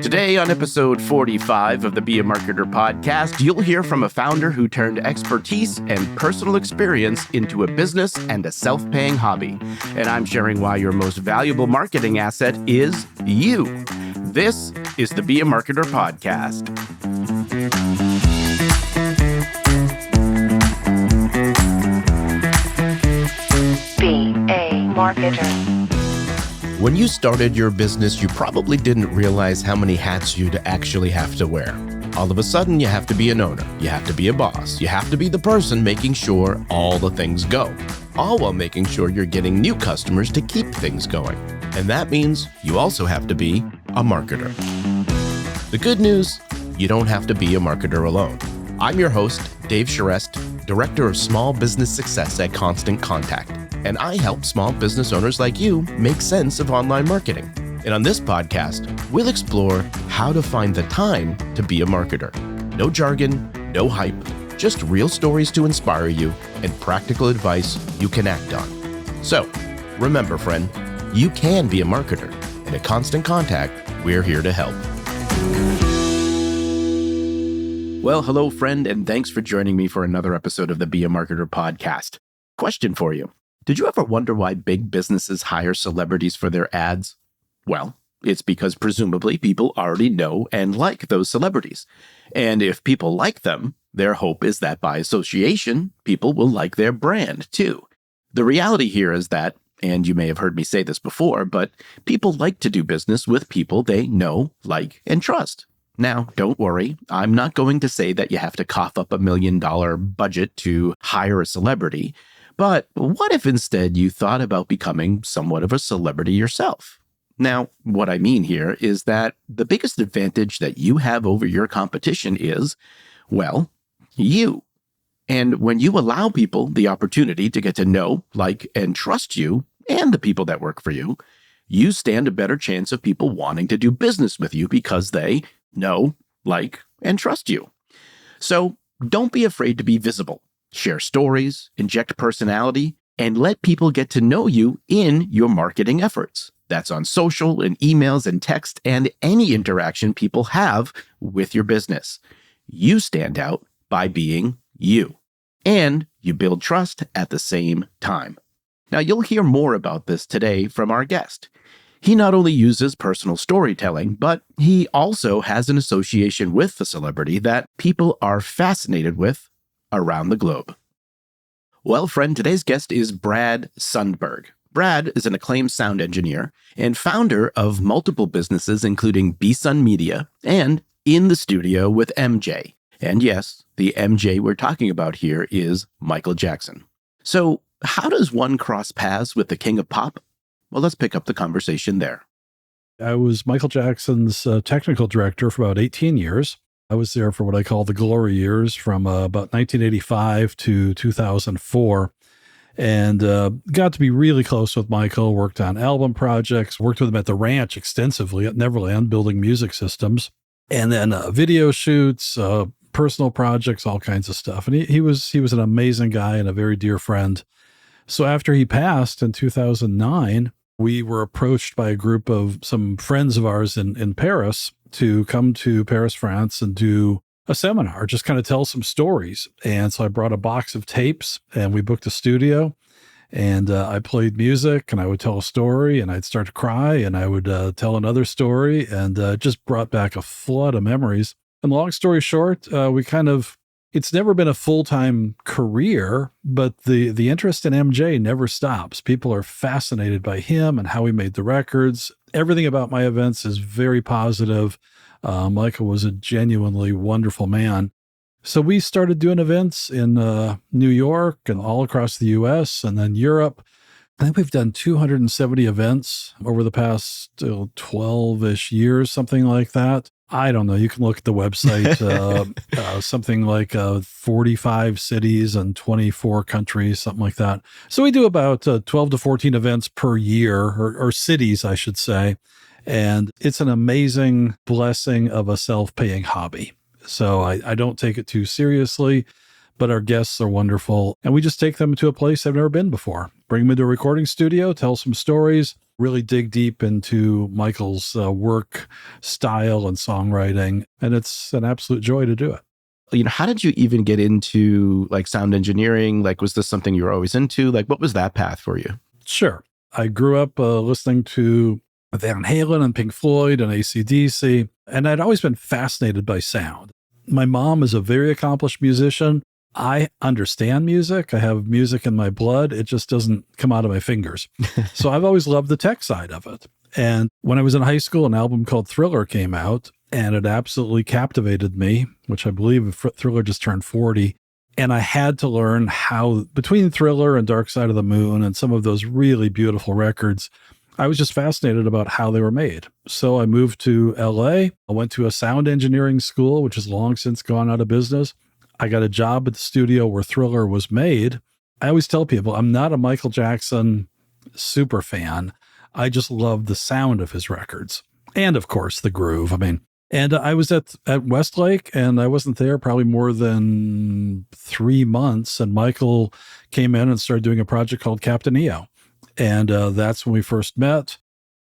Today on episode 45 of the Be a Marketer podcast, you'll hear from a founder who turned expertise and personal experience into a business and a self-paying hobby. And I'm sharing why your most valuable marketing asset is you. This is the Be a Marketer podcast. Be a marketer. When you started your business, you probably didn't realize how many hats you'd actually have to wear. All of a sudden, you have to be an owner, you have to be a boss, you have to be the person making sure all the things go, all while making sure you're getting new customers to keep things going. And that means you also have to be a marketer. The good news, you don't have to be a marketer alone. I'm your host, Dave Charest, Director of Small Business Success at Constant Contact, and I help small business owners like you make sense of online marketing. And on this podcast, we'll explore how to find the time to be a marketer. No jargon, no hype, just real stories to inspire you and practical advice you can act on. So, remember, friend, you can be a marketer, and at Constant Contact, we're here to help. Well, hello, friend, and thanks for joining me for another episode of the Be a Marketer podcast. Question for you. Did you ever wonder why big businesses hire celebrities for their ads? Well, it's because presumably people already know and like those celebrities. And if people like them, their hope is that by association, people will like their brand too. The reality here is that, and you may have heard me say this before, but people like to do business with people they know, like, and trust. Now, don't worry, I'm not going to say that you have to cough up $1 million budget to hire a celebrity. But what if instead you thought about becoming somewhat of a celebrity yourself? Now, what I mean here is that the biggest advantage that you have over your competition is, well, you. And when you allow people the opportunity to get to know, like, and trust you and the people that work for you, you stand a better chance of people wanting to do business with you because they know, like, and trust you. So don't be afraid to be visible. Share stories, inject personality, and let people get to know you in your marketing efforts. That's on social and emails and text and any interaction people have with your business. You stand out by being you, and you build trust at the same time. Now, you'll hear more about this today from our guest. He not only uses personal storytelling, but he also has an association with the celebrity that people are fascinated with around the globe. Well, friend, today's guest is Brad Sundberg. Brad is an acclaimed sound engineer and founder of multiple businesses, including B-Sun Media and In the Studio with MJ. And yes, the MJ we're talking about here is Michael Jackson. So how does one cross paths with the king of pop? Well, let's pick up the conversation there. I was Michael Jackson's technical director for about 18 years. I was there for what I call the glory years from about 1985 to 2004 and got to be really close with Michael, worked on album projects, worked with him at the ranch extensively at Neverland, building music systems, and then video shoots, personal projects, all kinds of stuff. And he was an amazing guy and a very dear friend. So after he passed in 2009, we were approached by a group of some friends of ours in Paris to come to Paris, France, and do a seminar, just kind of tell some stories. And so I brought a box of tapes and we booked a studio and I played music and I would tell a story and I'd start to cry and I would tell another story and just brought back a flood of memories. And long story short, it's never been a full-time career, but the interest in MJ never stops. People are fascinated by him and how he made the records. Everything about my events is very positive. Michael was a genuinely wonderful man. So we started doing events in New York and all across the U.S. and then Europe. I think we've done 270 events over the past 12-ish years, something like that. I don't know. You can look at the website, something like 45 cities and 24 countries, something like that. So we do about 12 to 14 events per year, or cities, I should say. And it's an amazing blessing of a self-paying hobby. So I don't take it too seriously, but our guests are wonderful. And we just take them to a place they've never been before. Bring them into a recording studio, tell some stories, really dig deep into Michael's work style and songwriting. And it's an absolute joy to do it. How did you even get into like sound engineering? Like, was this something you were always into? Like, what was that path for you? Sure. I grew up listening to Van Halen and Pink Floyd and AC/DC, and I'd always been fascinated by sound. My mom is a very accomplished musician. I understand music. I have music in my blood. It just doesn't come out of my fingers. So I've always loved the tech side of it. And when I was in high school, an album called Thriller came out, and it absolutely captivated me, which I believe Thriller just turned 40. And I had to learn how, between Thriller and Dark Side of the Moon and some of those really beautiful records, I was just fascinated about how they were made. So I moved to LA. I went to a sound engineering school, which has long since gone out of business. I got a job at the studio where Thriller was made. I always tell people I'm not a Michael Jackson super fan. I just love the sound of his records. And of course, the groove. And I was at Westlake, and I wasn't there probably more than 3 months. And Michael came in and started doing a project called Captain EO. And that's when we first met.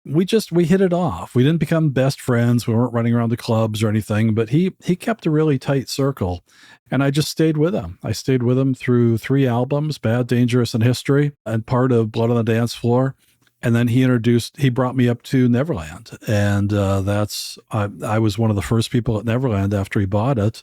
We hit it off. We didn't become best friends. We weren't running around to clubs or anything, but he kept a really tight circle. And I just stayed with him. I stayed with him through 3 albums, Bad, Dangerous, and History, and part of Blood on the Dance Floor. And then he brought me up to Neverland. And I was one of the first people at Neverland after he bought it.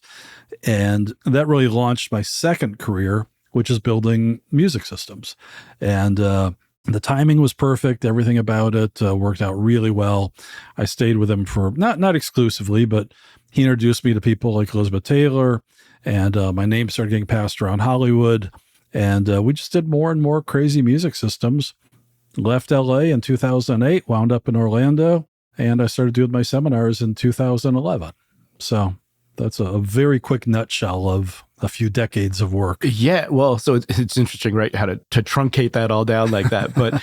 And that really launched my second career, which is building music systems. And the timing was perfect. Everything about it worked out really well. I stayed with him for, not exclusively, but he introduced me to people like Elizabeth Taylor. And my name started getting passed around Hollywood. And we just did more and more crazy music systems. Left LA in 2008, wound up in Orlando, and I started doing my seminars in 2011. So that's a very quick nutshell of a few decades of work. Yeah, well, so it's interesting, right? How to truncate that all down like that. But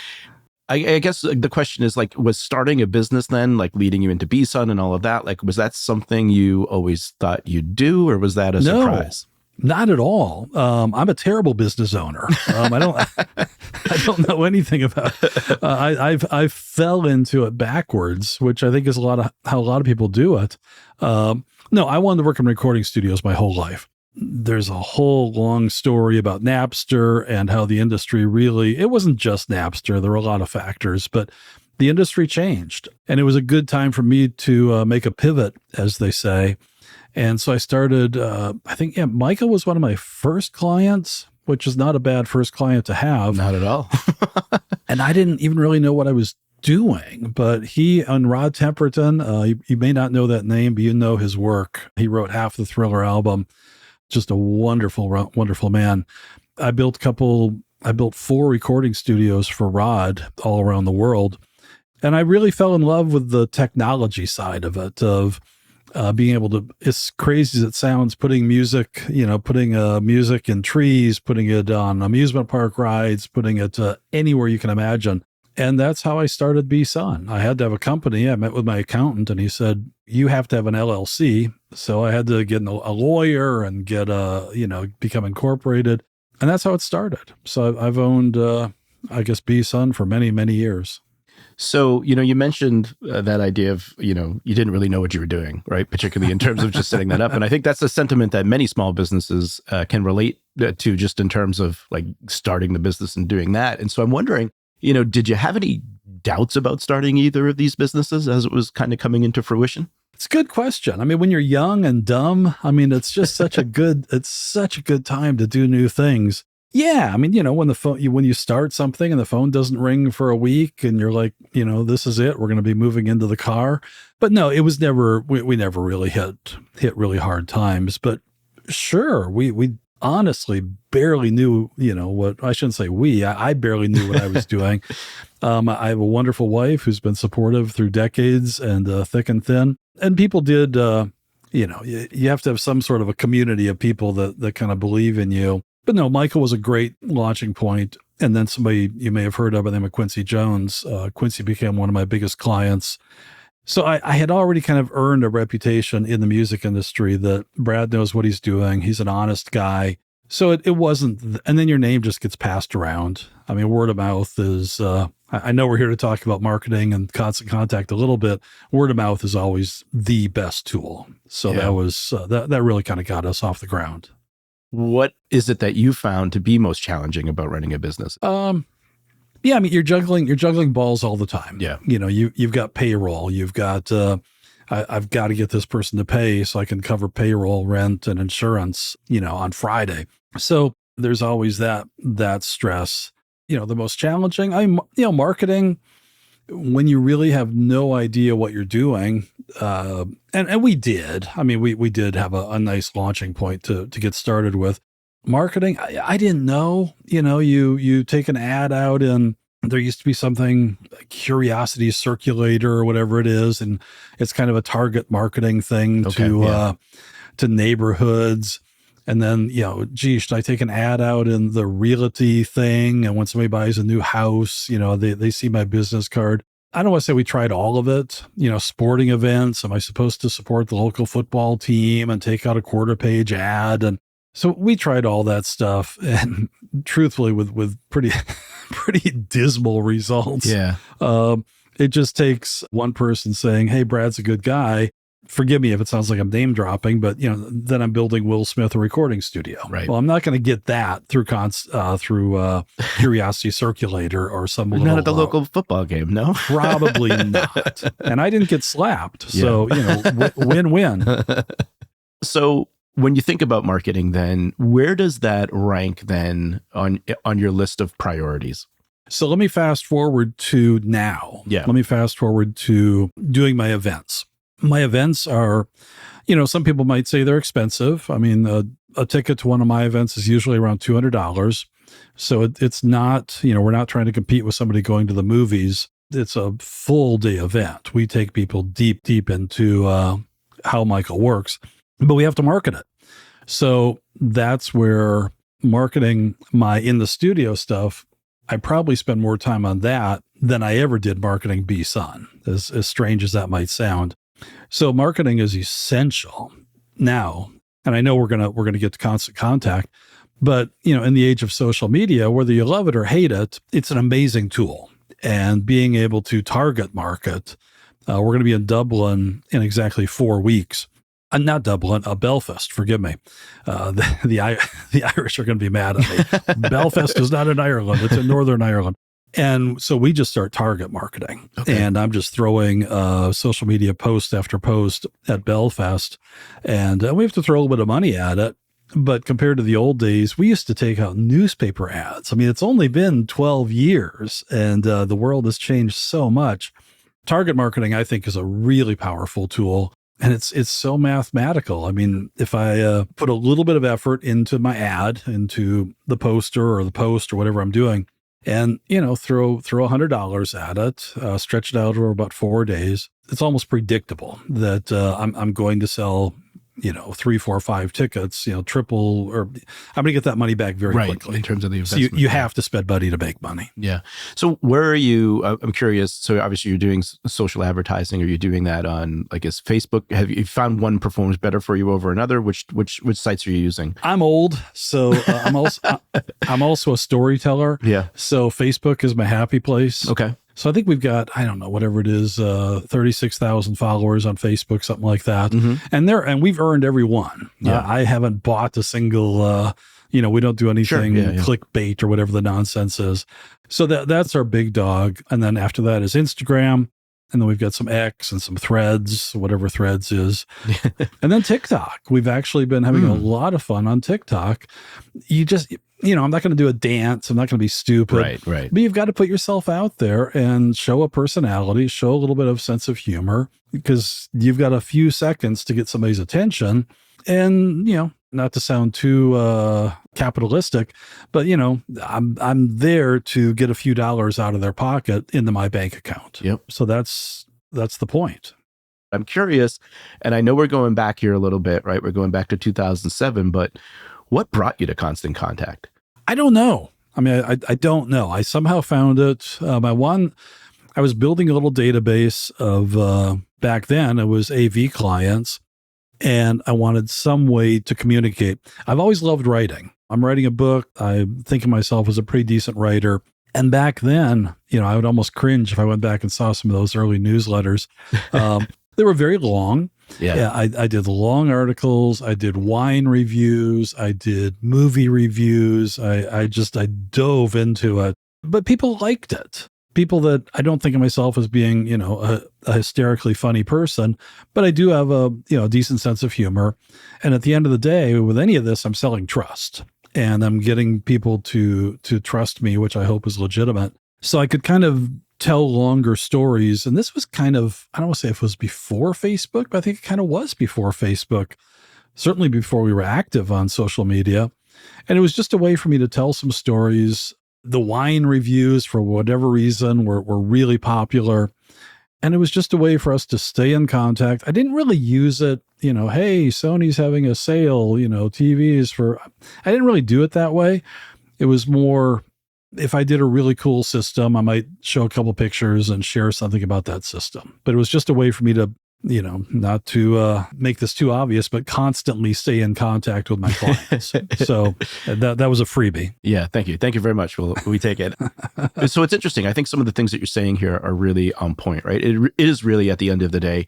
I guess the question is, like, was starting a business then, like, leading you into BSUN and all of that? Like, was that something you always thought you'd do, or was that a surprise? Not at all. I'm a terrible business owner. I don't know anything about it. I fell into it backwards, which I think is how a lot of people do it. No, I wanted to work in recording studios my whole life. There's a whole long story about Napster and how the industry it wasn't just Napster. There were a lot of factors, but the industry changed. And it was a good time for me to make a pivot, as they say. And so I started, Michael was one of my first clients, which is not a bad first client to have. Not at all. And I didn't even really know what I was doing, but he and Rod Temperton, you may not know that name, but you know his work. He wrote half the Thriller album. Just a wonderful, wonderful man. I built 4 recording studios for Rod all around the world. And I really fell in love with the technology side of it, of being able to, as crazy as it sounds, putting music in trees, putting it on amusement park rides, putting it anywhere you can imagine. And that's how I started BSUN. I had to have a company. I met with my accountant and he said, you have to have an LLC. So I had to get a lawyer and become incorporated. And that's how it started. So I've owned, BSUN for many, many years. So, you mentioned that idea of, you didn't really know what you were doing, right? Particularly in terms of just setting that up. And I think that's a sentiment that many small businesses can relate to, just in terms of like starting the business and doing that. And so I'm wondering, did you have any doubts about starting either of these businesses as it was kind of coming into fruition? It's a good question. I mean, when you're young and dumb, it's just such a good time to do new things. Yeah. When you start something and the phone doesn't ring for a week and you're like, this is it, we're going to be moving into the car. But no, it was never, we never really hit really hard times, but sure. We honestly barely knew, I barely knew what I was doing. I have a wonderful wife who's been supportive through decades and thick and thin. And people did, you have to have some sort of a community of people that kind of believe in you. But no, Michael was a great launching point. And then somebody you may have heard of by the name of Quincy Jones. Quincy became one of my biggest clients. So I had already kind of earned a reputation in the music industry that Brad knows what he's doing. He's an honest guy. So it wasn't, and then your name just gets passed around. I mean, word of mouth is, I know we're here to talk about marketing and constant contact a little bit. Word of mouth is always the best tool. So that was, that really kind of got us off the ground. What is it that you found to be most challenging about running a business? Yeah, I mean, you're juggling balls all the time. Yeah. You know, you've got payroll, you've got, I've got to get this person to pay so I can cover payroll, rent, and insurance, you know, on Friday. So there's always that stress. You know, the most challenging, marketing, when you really have no idea what you're doing. And we did. I mean, we did have a nice launching point to get started with. Marketing, I didn't know. You know, you take an ad out, and there used to be something, Curiosity Circulator or whatever it is, and it's kind of a target marketing thing to neighborhoods. And then, you know, gee, should I take an ad out in the realty thing? And when somebody buys a new house, you know, they see my business card. I don't want to say we tried all of it. You know, sporting events. Am I supposed to support the local football team and take out a quarter page ad? And so we tried all that stuff, and truthfully, with pretty dismal results. Yeah. It just takes one person saying, "Hey, Brad's a good guy." Forgive me if it sounds like I'm name dropping, but you know, then I'm building Will Smith a recording studio. Right. Well, I'm not going to get that through Curiosity Circulator or some Not little, at the local football game, no? Probably not. And I didn't get slapped. So, you know, win-win. So when you think about marketing, then where does that rank then on your list of priorities? So let me fast forward to now. Yeah. Let me fast forward to doing my events. My events are, you know, some people might say they're expensive. I mean, a ticket to one of my events is usually around $200. So it's not, you know, we're not trying to compete with somebody going to the movies. It's a full day event. We take people deep into how Michael works, but we have to market it. So that's where marketing my in the studio stuff, I probably spend more time on that than I ever did marketing B-Sun, as strange as that might sound. So marketing is essential now. And I know we're going to get to constant contact, but you know, in the age of social media, whether you love it or hate it, it's an amazing tool. And being able to target market, we're going to be in Dublin in exactly 4 weeks. Not Dublin, Belfast, forgive me. The Irish are going to be mad at me. Belfast is not in Ireland. It's in Northern Ireland. And so we just start target marketing. Okay. And I'm just throwing social media post after post at Belfast. And we have to throw a little bit of money at it. But compared to the old days, we used to take out newspaper ads. I mean, it's only been 12 years and the world has changed so much. Target marketing, I think, is a really powerful tool. And it's so mathematical. I mean, if I put a little bit of effort into my ad, into the poster or the post or whatever I'm doing, and, you know, throw $100 at it, stretch it out over about 4 days, it's almost predictable that I'm going to sell, you know, 3, 4, 5 tickets, you know, triple, or I'm going to get that money back very quickly. In terms of the investment. So you have to spend money to make money. Yeah. So where are you? I'm curious. So obviously you're doing social advertising. Are you doing that on, like, is Facebook? Have you found one performs better for you over another? Which sites are you using? I'm old, so I'm also a storyteller. Yeah. So Facebook is my happy place. Okay. So I think we've got, I don't know, whatever it is, 36,000 followers on Facebook, something like that. Mm-hmm. And we've earned every one. Yeah. I haven't bought a single, you know, we don't do anything clickbait or whatever the nonsense is. So that's our big dog. And then after that is Instagram. And then we've got some X and some Threads, whatever Threads is. And then TikTok. We've actually been having a lot of fun on TikTok. You just, you know, I'm not going to do a dance. I'm not going to be stupid. Right. But you've got to put yourself out there and show a personality, show a little bit of sense of humor, because you've got a few seconds to get somebody's attention. And, you know, not to sound too capitalistic, but, you know, I'm there to get a few dollars out of their pocket into my bank account. Yep. So that's the point. I'm curious, and I know we're going back here a little bit, right? We're going back to 2007, but what brought you to Constant Contact? I don't know. I mean, I don't know. I somehow found it. I was building a little database of, back then it was AV clients. and I wanted some way to communicate. I've always loved writing. I'm writing a book. I think of myself as a pretty decent writer. And back then, I would almost cringe if I went back and saw some of those early newsletters. They were very long. Yeah, I did long articles. I did wine reviews. I did movie reviews. I dove into it. But people liked it. People that I don't think of myself as being, a hysterically funny person, but I do have a decent sense of humor. And at the end of the day, with any of this, I'm selling trust. And I'm getting people to trust me, which I hope is legitimate. So I could kind of tell longer stories. And this was kind of, I don't want to say if it was before Facebook, but I think it kind of was before Facebook, certainly before we were active on social media. And it was just a way for me to tell some stories. The wine reviews, for whatever reason, were really popular. And it was just a way for us to stay in contact. I didn't really use it, hey, Sony's having a sale, TVs for, I didn't really do it that way. It was more, if I did a really cool system, I might show a couple pictures and share something about that system. But it was just a way for me to, not to make this too obvious, but constantly stay in contact with my clients. So that was a freebie. Yeah, thank you. Thank you very much. We take it. So it's interesting. I think some of the things that you're saying here are really on point, right? It is really, at the end of the day,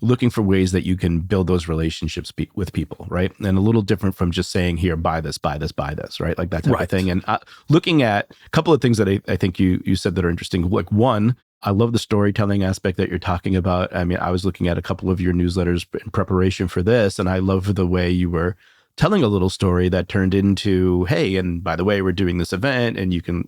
looking for ways that you can build those relationships with people, right? And a little different from just saying, here, buy this, right? Like that type of thing. And looking at a couple of things that I think you said that are interesting. Like one, I love the storytelling aspect that you're talking about. I mean, I was looking at a couple of your newsletters in preparation for this, and I love the way you were telling a little story that turned into, hey, and by the way, we're doing this event and you can,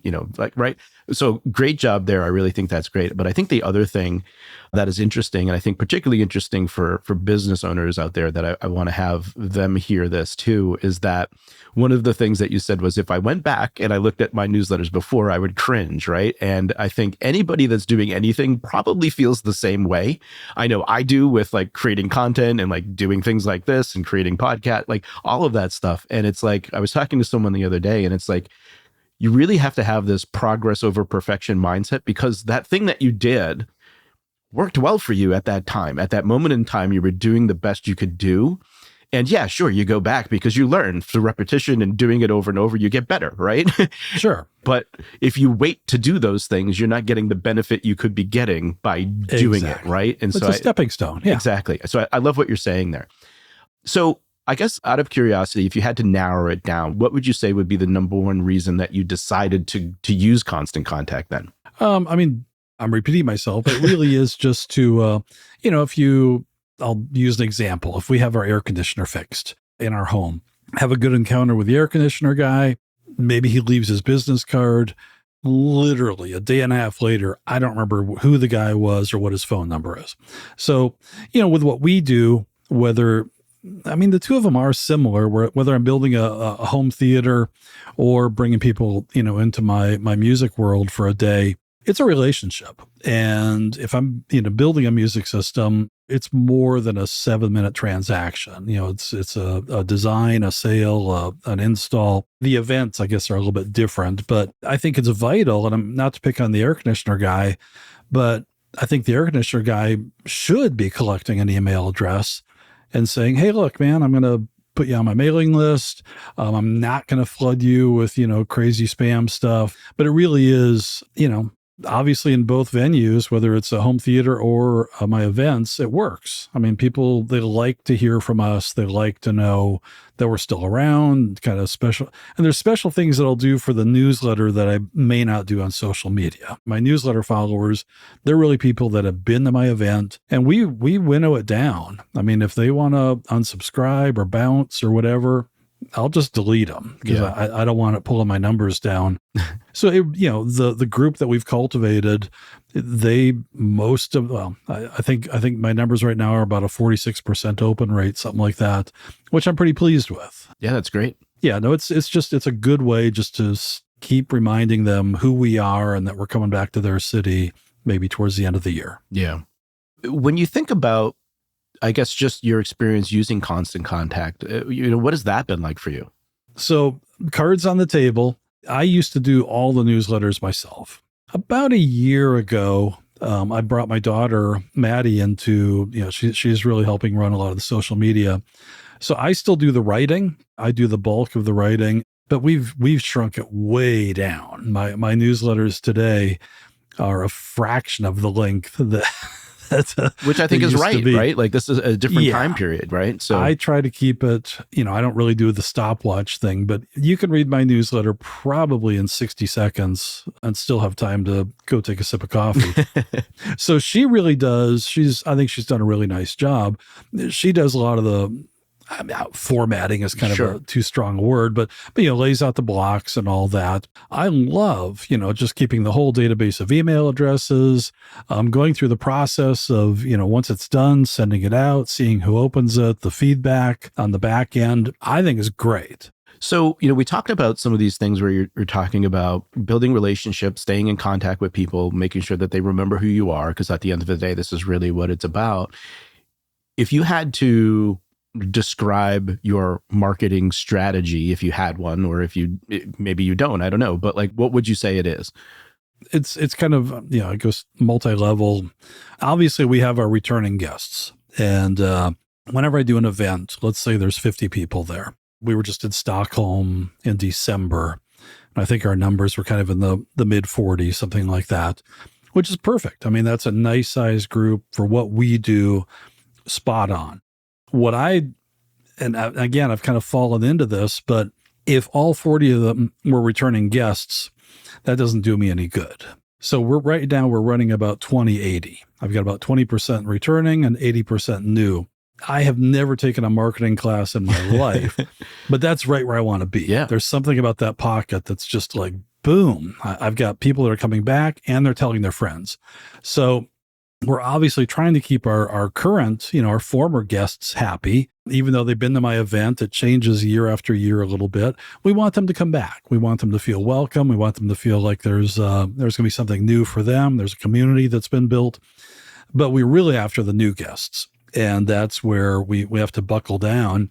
right? So great job there. I really think that's great. But I think the other thing that is interesting, and I think particularly interesting for business owners out there that I want to have them hear this too, is that one of the things that you said was, if I went back and I looked at my newsletters before, I would cringe, right? And I think anybody that's doing anything probably feels the same way. I know I do with like creating content and like doing things like this and creating podcast, like all of that stuff. And it's like, I was talking to someone the other day and it's like, you really have to have this progress over perfection mindset, because that thing that you did worked well for you at that time. At that moment in time, you were doing the best you could do. And yeah, sure, you go back because you learn through repetition and doing it over and over, you get better, right? Sure. But if you wait to do those things, you're not getting the benefit you could be getting by doing it, right? And it's a stepping stone. Yeah. Exactly. So I love what you're saying there. So I guess out of curiosity, if you had to narrow it down, what would you say would be the number one reason that you decided to use Constant Contact then? I mean, I'm repeating myself, but it really is just to, I'll use an example. If we have our air conditioner fixed in our home, have a good encounter with the air conditioner guy, maybe he leaves his business card. Literally a day and a half later, I don't remember who the guy was or what his phone number is. So, with what we do, the two of them are similar, whether I'm building a home theater or bringing people, into my music world for a day, it's a relationship. And if I'm, building a music system, it's more than a 7-minute transaction. It's a design, a sale, an install. The events, I guess, are a little bit different, but I think it's vital. And I'm not to pick on the air conditioner guy, but I think the air conditioner guy should be collecting an email address and saying, hey, look, man, I'm going to put you on my mailing list. I'm not going to flood you with, crazy spam stuff. But it really is, obviously in both venues, whether it's a home theater or my events, it works. I mean, people, they like to hear from us. They like to know that we're still around, kind of special. And there's special things that I'll do for the newsletter that I may not do on social media. My newsletter followers, they're really people that have been to my event, and we winnow it down. I mean, if they want to unsubscribe or bounce or whatever, I'll just delete them because I don't want it pulling my numbers down. So, the group that we've cultivated, I think my numbers right now are about a 46% open rate, something like that, which I'm pretty pleased with. Yeah, that's great. Yeah, no, it's a good way just to keep reminding them who we are and that we're coming back to their city maybe towards the end of the year. Yeah. When you think about, I guess, just your experience using Constant Contact, what has that been like for you? So, cards on the table. I used to do all the newsletters myself. About a year ago, I brought my daughter, Maddie, into, she's really helping run a lot of the social media. So I still do the writing. I do the bulk of the writing, but we've shrunk it way down. My newsletters today are a fraction of the length which I think is right, right? Like this is a different time period, right? So I try to keep it, I don't really do the stopwatch thing, but you can read my newsletter probably in 60 seconds and still have time to go take a sip of coffee. So she really does. I think she's done a really nice job. She does a lot of the formatting is kind of a too strong a word, but lays out the blocks and all that. I love, just keeping the whole database of email addresses, going through the process of, once it's done, sending it out, seeing who opens it, the feedback on the back end, I think is great. So, we talked about some of these things where you're talking about building relationships, staying in contact with people, making sure that they remember who you are, because at the end of the day, this is really what it's about. If you had to describe your marketing strategy, if you had one, or if maybe you don't, I don't know, but like, what would you say it is? It's kind of, it goes multi-level. Obviously we have our returning guests, and whenever I do an event, let's say there's 50 people there. We were just in Stockholm in December, and I think our numbers were kind of in the mid 40s, something like that, which is perfect. I mean, that's a nice size group for what we do, spot on. And again, I've kind of fallen into this, but if all 40 of them were returning guests, that doesn't do me any good. So right now we're running about 20-80. I've got about 20% returning and 80% new. I have never taken a marketing class in my life, but that's right where I want to be. Yeah. There's something about that pocket that's just like, boom. I've got people that are coming back and they're telling their friends. So we're obviously trying to keep our current, our former guests happy, even though they've been to my event. It changes year after year a little bit. We want them to come back. We want them to feel welcome. We want them to feel like there's going to be something new for them. There's a community that's been built, but we're really after the new guests. And that's where we have to buckle down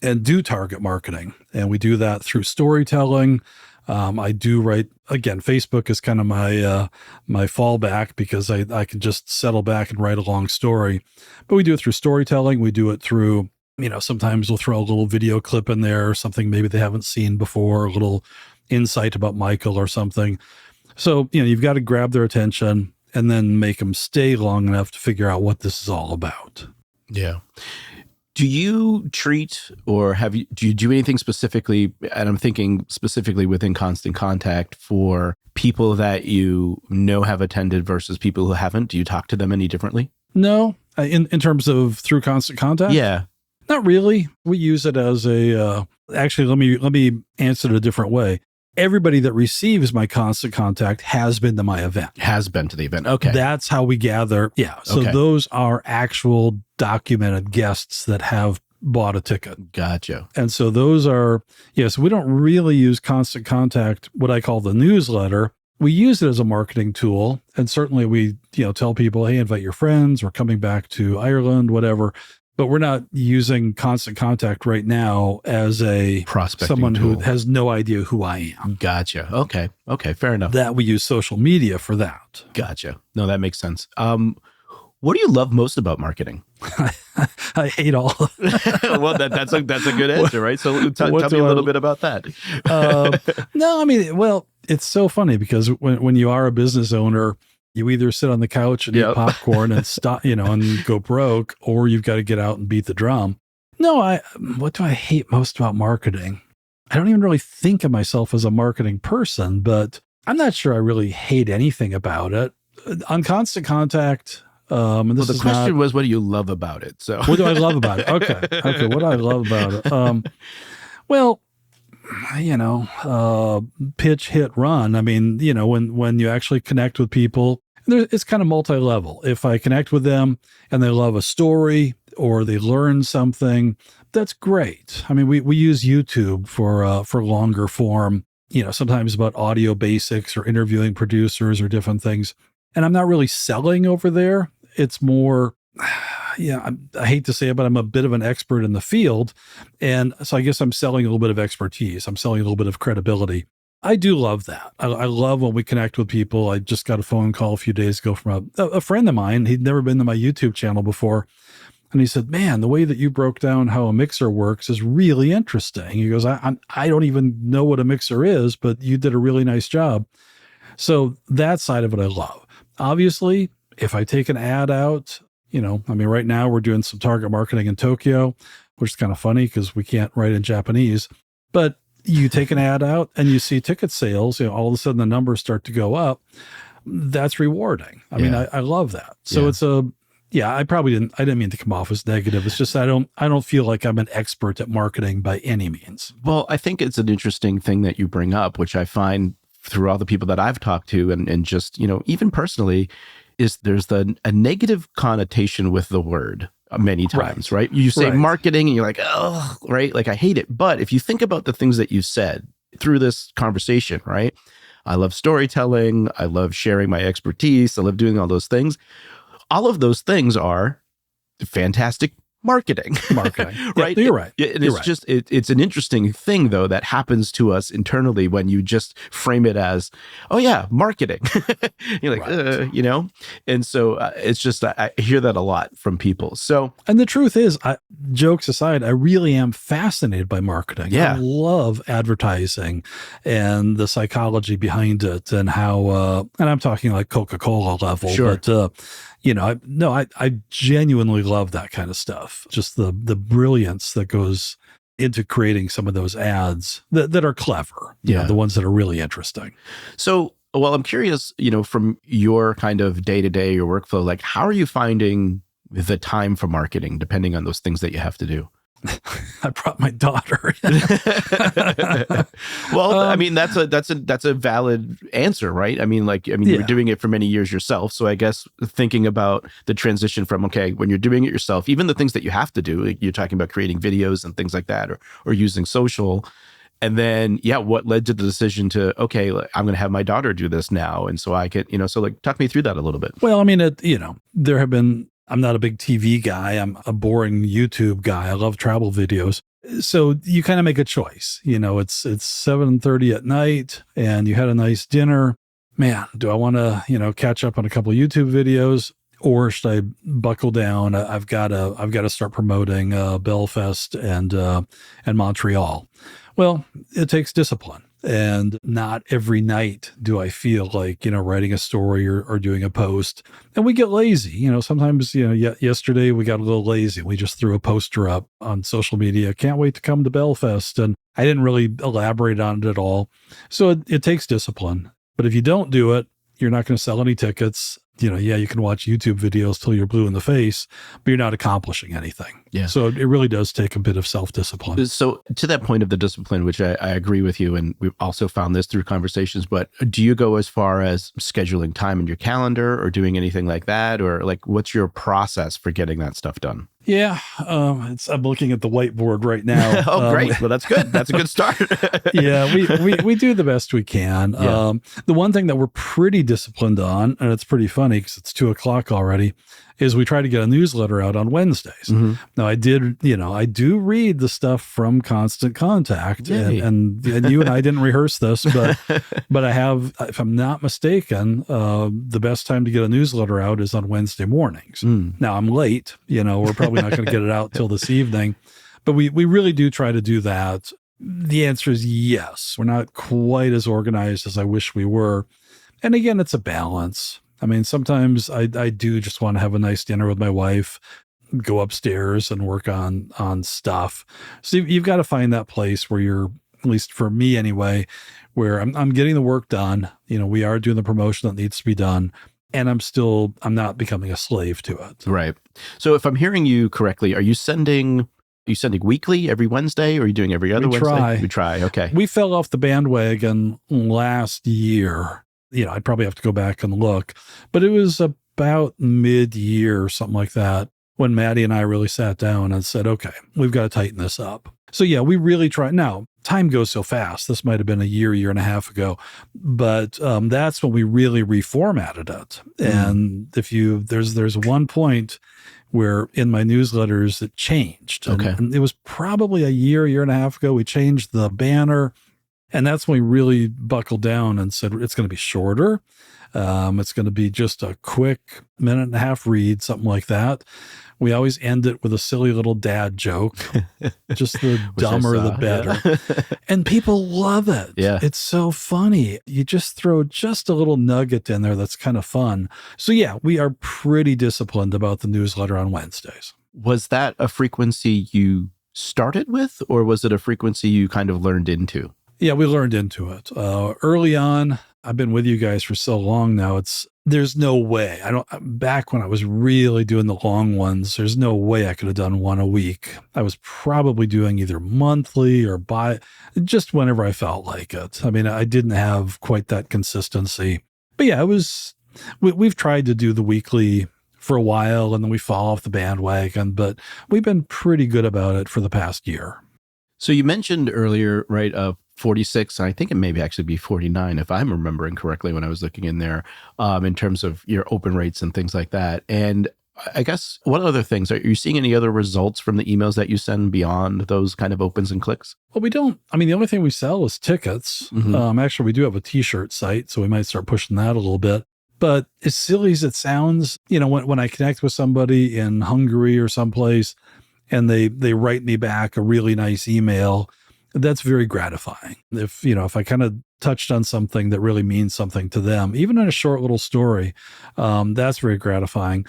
and do target marketing. And we do that through storytelling. I do write, again, Facebook is kind of my fallback because I can just settle back and write a long story, but we do it through storytelling. We do it through, sometimes we'll throw a little video clip in there or something maybe they haven't seen before, a little insight about Michael or something. So, you've got to grab their attention and then make them stay long enough to figure out what this is all about. Yeah. Do you treat or do you do anything specifically, and I'm thinking specifically within Constant Contact, for people that have attended versus people who haven't? Do you talk to them any differently? No, in terms of through Constant Contact? Yeah. Not really. We use it as actually, let me answer it a different way. Everybody that receives my Constant Contact has been to my event. Has been to the event. Okay. That's how we gather. Yeah. So those are actual documented guests that have bought a ticket. Gotcha. And so those are, so we don't really use Constant Contact, what I call the newsletter. We use it as a marketing tool. And certainly we, tell people, hey, invite your friends. We're coming back to Ireland, whatever. But we're not using Constant Contact right now as a prospecting someone tool. Who has no idea who I am. Gotcha. Okay. Fair enough. That we use social media for that. Gotcha. No, that makes sense. What do you love most about marketing? I hate all of it. Well, that's a good answer, right? So tell me a little bit about that. No, I mean, well, it's so funny because when you are a business owner, you either sit on the couch and eat popcorn and stop, and go broke, or you've got to get out and beat the drum. No, what do I hate most about marketing? I don't even really think of myself as a marketing person, but I'm not sure I really hate anything about it. On Constant Contact, and this the question was, what do you love about it? So what do I love about it? Okay. What do I love about it? Well, pitch, hit, run. I mean, when you actually connect with people, it's kind of multi-level. If I connect with them and they love a story or they learn something, that's great. I mean, we use YouTube for longer form, sometimes about audio basics or interviewing producers or different things. And I'm not really selling over there. It's more, I hate to say it, but I'm a bit of an expert in the field. And so I guess I'm selling a little bit of expertise. I'm selling a little bit of credibility. I do love that. I love when we connect with people. I just got a phone call a few days ago from a friend of mine. He'd never been to my YouTube channel before. And he said, man, the way that you broke down how a mixer works is really interesting. He goes, I don't even know what a mixer is, but you did a really nice job. So that side of it, I love. Obviously, if I take an ad out, right now we're doing some target marketing in Tokyo, which is kind of funny because we can't write in Japanese, but you take an ad out and you see ticket sales, all of a sudden the numbers start to go up. That's rewarding. I mean, I love that. So it's I didn't mean to come off as negative. It's just, I don't feel like I'm an expert at marketing by any means. Well, I think it's an interesting thing that you bring up, which I find through all the people that I've talked to and just, even personally, is there's a negative connotation with the word many times, right? You say marketing and you're like, oh, right? Like I hate it. But if you think about the things that you said through this conversation, right? I love storytelling. I love sharing my expertise. I love doing all those things. All of those things are fantastic marketing, right? Yeah, you're right. And it's an interesting thing though, that happens to us internally when you just frame it as, oh yeah, marketing. You're like, and so it's just, I hear that a lot from people. So, and the truth is, jokes aside, I really am fascinated by marketing. Yeah. I love advertising and the psychology behind it and how, and I'm talking like Coca-Cola level, sure. But, I genuinely love that kind of stuff. Just the brilliance that goes into creating some of those ads that are clever, the ones that are really interesting. So, well, I'm curious, from your kind of day-to-day, your workflow, like how are you finding the time for marketing, depending on those things that you have to do? I brought my daughter. Well, I mean, that's a valid answer, right? I mean, you're doing it for many years yourself. So I guess thinking about the transition from, okay, when you're doing it yourself, even the things that you have to do, like you're talking about creating videos and things like that, or using social. And then, what led to the decision to, okay, I'm going to have my daughter do this now. And so I could, talk me through that a little bit. Well, I mean, there have been, I'm not a big TV guy. I'm a boring YouTube guy. I love travel videos. So you kind of make a choice. It's 7:30 at night and you had a nice dinner. Man, do I want to, catch up on a couple of YouTube videos, or should I buckle down? I've got to start promoting Belfast and Montreal. Well, it takes discipline. And not every night do I feel like, writing a story or doing a post. And we get lazy. Sometimes, yesterday we got a little lazy. We just threw a poster up on social media. Can't wait to come to Belfast. And I didn't really elaborate on it at all. So it takes discipline. But if you don't do it, you're not going to sell any tickets. You can watch YouTube videos till you're blue in the face, but you're not accomplishing anything. Yeah. So it really does take a bit of self-discipline. So to that point of the discipline, which I agree with you, and we've also found this through conversations, but do you go as far as scheduling time in your calendar or doing anything like that? Or what's your process for getting that stuff done? Yeah, I'm looking at the whiteboard right now. Oh, great. Well, that's good. That's a good start. Yeah, we do the best we can. Yeah. The one thing that we're pretty disciplined on, and it's pretty funny because it's 2:00 already, is we try to get a newsletter out on Wednesdays. Mm-hmm. Now I do read the stuff from Constant Contact, and you and I didn't rehearse this, but I have, if I'm not mistaken, the best time to get a newsletter out is on Wednesday mornings. Mm. Now I'm late, we're probably not going to get it out till this evening, but we really do try to do that. The answer is yes. We're not quite as organized as I wish we were. And again, it's a balance. I mean, sometimes I do just want to have a nice dinner with my wife, go upstairs and work on stuff. So you've got to find that place where you're, at least for me anyway, where I'm getting the work done. We are doing the promotion that needs to be done. And I'm not becoming a slave to it. Right. So if I'm hearing you correctly, are you sending weekly every Wednesday, or are you doing every other Wednesday? We try. Okay. We fell off the bandwagon last year. I'd probably have to go back and look, but it was about mid-year or something like that when Maddie and I really sat down and said, okay, we've got to tighten this up. So yeah, we really try. Now, time goes so fast. This might have been a year and a half ago, but that's when we really reformatted it. And there's one point where in my newsletters it changed. Okay. And it was probably a year and a half ago. We changed the banner. And that's when we really buckled down and said, it's going to be shorter. It's going to be just a quick minute and a half read, something like that. We always end it with a silly little dad joke. Just the dumber, the better. Yeah. And people love it. Yeah. It's so funny. You just throw just a little nugget in there that's kind of fun. So yeah, we are pretty disciplined about the newsletter on Wednesdays. Was that a frequency you started with, or was it a frequency you kind of learned into? Yeah, we learned into it. Early on, I've been with you guys for so long now, there's no way. Back when I was really doing the long ones, there's no way I could have done one a week. I was probably doing either monthly or just whenever I felt like it. I mean, I didn't have quite that consistency. But yeah, we've tried to do the weekly for a while and then we fall off the bandwagon, but we've been pretty good about it for the past year. So you mentioned earlier, right, 46, I think it may actually be 49, if I'm remembering correctly when I was looking in there, in terms of your open rates and things like that. And I guess what other things? Are you seeing any other results from the emails that you send beyond those kind of opens and clicks? Well, we don't. I mean, the only thing we sell is tickets. Mm-hmm. Actually, we do have a t-shirt site, so we might start pushing that a little bit. But as silly as it sounds, when I connect with somebody in Hungary or someplace and they write me back a really nice email, that's very gratifying. If I kind of touched on something that really means something to them, even in a short little story, that's very gratifying.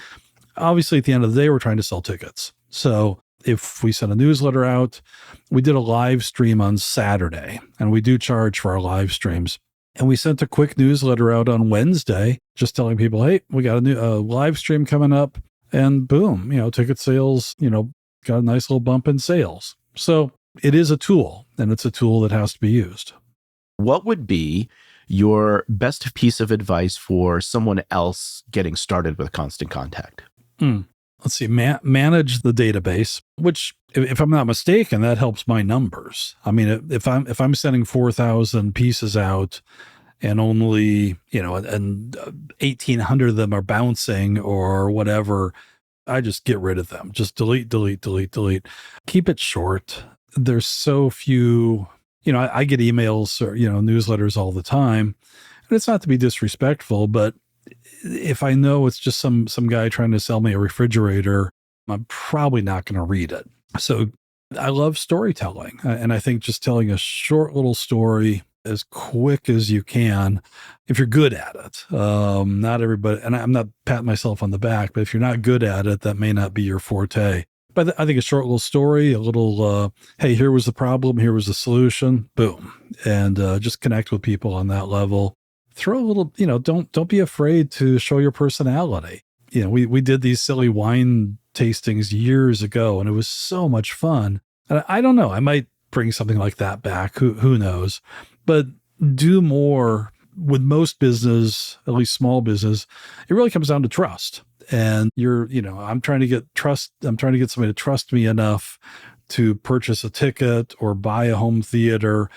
Obviously, at the end of the day, we're trying to sell tickets. So if we send a newsletter out, we did a live stream on Saturday, and we do charge for our live streams. And we sent a quick newsletter out on Wednesday, just telling people, hey, we got a live stream coming up, and boom, ticket sales, got a nice little bump in sales. So it is a tool, and it's a tool that has to be used. What would be your best piece of advice for someone else getting started with Constant Contact? Let's see, manage the database, which, if I'm not mistaken, that helps my numbers. I mean, if I'm sending 4,000 pieces out and only, and 1,800 of them are bouncing or whatever, I just get rid of them. Just delete. Keep it short. There's so few, I get emails or, newsletters all the time. And it's not to be disrespectful, but if I know it's just some guy trying to sell me a refrigerator, I'm probably not going to read it. So I love storytelling. And I think just telling a short little story as quick as you can, if you're good at it. Not everybody, and I'm not patting myself on the back, but if you're not good at it, that may not be your forte. But I think a short little story, a little, hey, here was the problem, here was the solution, boom. And just connect with people on that level. Throw a little, don't be afraid to show your personality. We did these silly wine tastings years ago, and it was so much fun. And I don't know, I might bring something like that back. Who knows? But do more. With most business, at least small business, it really comes down to trust. And I'm trying to get somebody to trust me enough to purchase a ticket or buy a home theater.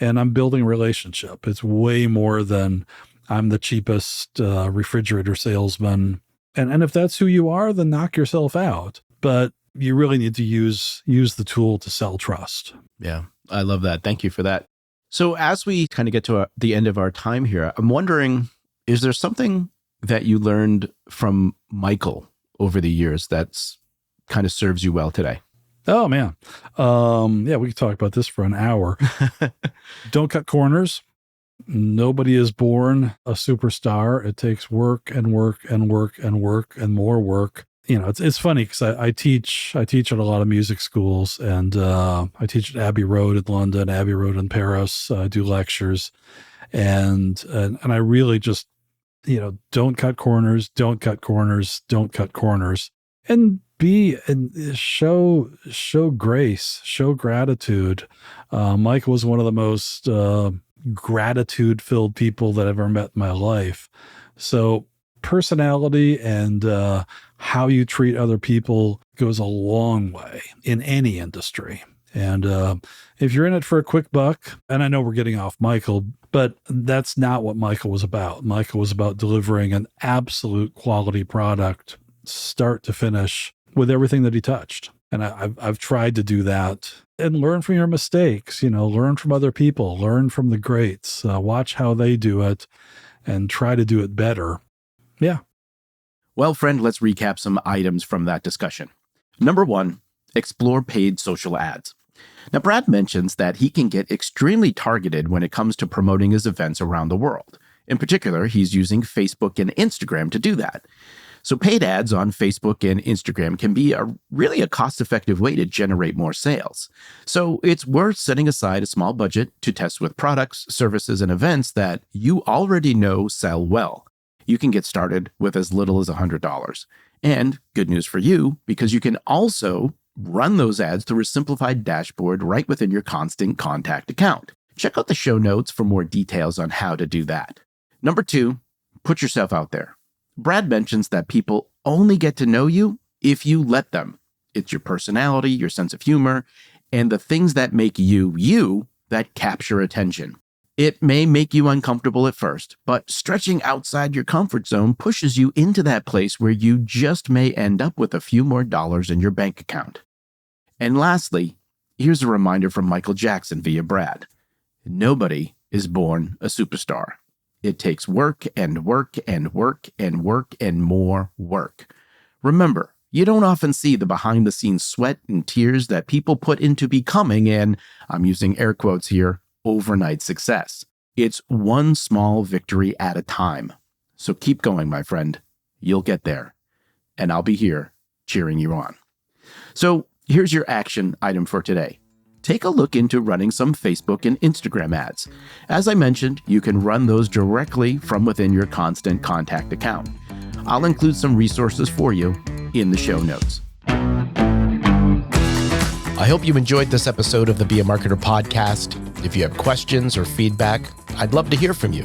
And I'm building a relationship. It's way more than I'm the cheapest refrigerator salesman. And if that's who you are, then knock yourself out. But you really need to use the tool to sell trust. Yeah, I love that. Thank you for that. So as we kind of get to the end of our time here, I'm wondering, is there something that you learned from Michael over the years that's kind of serves you well today? Oh, man. Yeah, we could talk about this for an hour. Don't cut corners. Nobody is born a superstar. It takes work and work and work and work and more work. It's funny because I teach at a lot of music schools, and I teach at Abbey Road in London, Abbey Road in Paris. I do lectures, and I really just, don't cut corners, don't cut corners, don't cut corners, and show grace, show gratitude. Michael was one of the most gratitude-filled people that I've ever met in my life. So personality and how you treat other people goes a long way in any industry. And if you're in it for a quick buck, and I know we're getting off Michael, but that's not what Michael was about. Michael was about delivering an absolute quality product, start to finish, with everything that he touched. And I've tried to do that and learn from your mistakes, learn from other people, learn from the greats, watch how they do it and try to do it better. Yeah. Well, friend, let's recap some items from that discussion. Number 1, explore paid social ads. Now, Brad mentions that he can get extremely targeted when it comes to promoting his events around the world. In particular, he's using Facebook and Instagram to do that. So paid ads on Facebook and Instagram can be really a cost-effective way to generate more sales. So it's worth setting aside a small budget to test with products, services, and events that you already know sell well. You can get started with as little as $100. And good news for you, because you can also run those ads through a simplified dashboard right within your Constant Contact account. Check out the show notes for more details on how to do that. Number 2, put yourself out there. Brad mentions that people only get to know you if you let them. It's your personality, your sense of humor, and the things that make you, you, that capture attention. It may make you uncomfortable at first, but stretching outside your comfort zone pushes you into that place where you just may end up with a few more dollars in your bank account. And lastly, here's a reminder from Michael Jackson via Brad. Nobody is born a superstar. It takes work and work and work and work and more work. Remember, you don't often see the behind-the-scenes sweat and tears that people put into becoming an, I'm using air quotes here, overnight success. It's one small victory at a time. So keep going, my friend. You'll get there. And I'll be here cheering you on. So here's your action item for today. Take a look into running some Facebook and Instagram ads. As I mentioned, you can run those directly from within your Constant Contact account. I'll include some resources for you in the show notes. I hope you enjoyed this episode of the Be a Marketer podcast. If you have questions or feedback, I'd love to hear from you.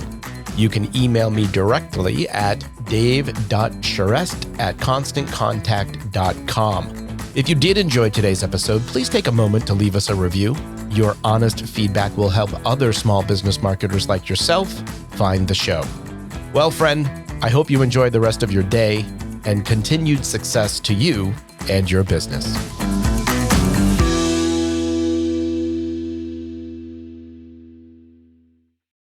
You can email me directly at dave.charest@constantcontact.com. If you did enjoy today's episode, please take a moment to leave us a review. Your honest feedback will help other small business marketers like yourself find the show. Well, friend, I hope you enjoy the rest of your day and continued success to you and your business.